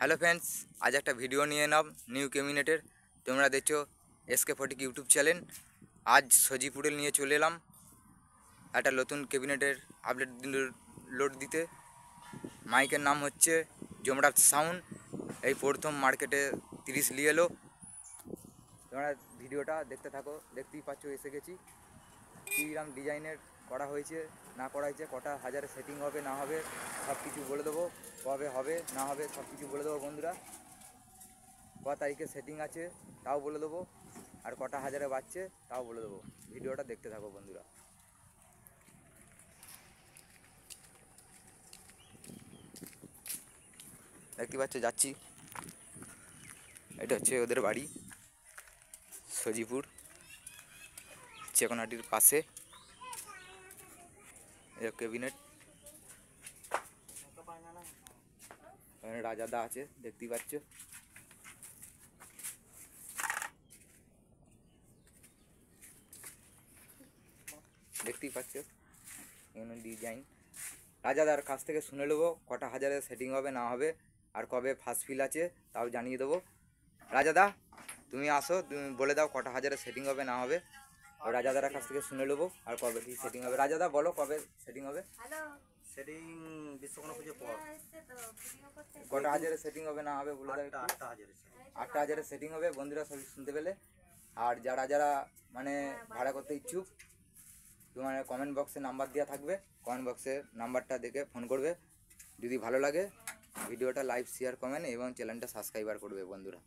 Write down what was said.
Hello friends, আজ একটা video নিয়ে এলাম নিউ ক্যাবিনেটের। তোমরা দেখছো SK40 ইউটিউব চ্যানেল। আজ সজিপুরে নিয়ে চলে এলাম একটা নতুন ক্যাবিনেটের আপডেট লোড দিতে। মাইকের নাম হচ্ছে যমরাজ সাউন্ড। এই প্রথম মার্কেটে 30 নিয়ে এলো। তোমরা ভিডিওটা দেখতে থাকো, দেখতেই পাচ্ছ এসে গেছি। কীরকম ডিজাইনের করা হয়েছে না করা হয়েছে, কটা হাজারে সেটিং হবে না হবে সব কিছু বলে দেবো। কবে হবে না হবে সব কিছু বলে দেবো বন্ধুরা। ক তারিখে সেটিং আছে তাও বলে দেবো, আর কটা হাজারে বাজছে তাও বলে দেবো। ভিডিওটা দেখতে থাকো বন্ধুরা। দেখতে পাচ্ছ যাচ্ছি, এটা হচ্ছে ওদের বাড়ি সজিপুর চেকনাটির পাশে। ক্যাবিনেট রাজাদা আছে, দেখতেই পাচ্ছ। দেখতেই পাচ্ছ এখানে ডিজাইন। রাজাদার কাছ থেকে শুনে নেবো কটা হাজারে সেটিং হবে না হবে, আর কবে ফার্স্ট ফিল আছে তাও জানিয়ে দেবো। রাজাদা তুমি আসো, তুমি বলে দাও কটা হাজারে সেটিং হবে না হবে। রাজাদার কাছ থেকে শুনে নেবো আর কবে কি সেটিং হবে। রাজাদা বলো কবে সেটিং হবে। সেটিং বিশ্বকর্মা পুজোর পর। কটা হাজারে সেটিং হবে না হবে বলে দাও। 8টা হাজারে সেটিং হবে বন্ধুরা, সবই শুনতে পেলে। আর যারা যারা মানে ভাড়া করতে ইচ্ছুক, তোমার কমেন্ট বক্সে নাম্বার দেওয়া থাকবে, কমেন্ট বক্সে নাম্বারটা দেখে ফোন করবে। যদি ভালো লাগে ভিডিওটা লাইক শেয়ার কমেন্ট এবং চ্যানেলটা সাবস্ক্রাইবার করবে বন্ধুরা।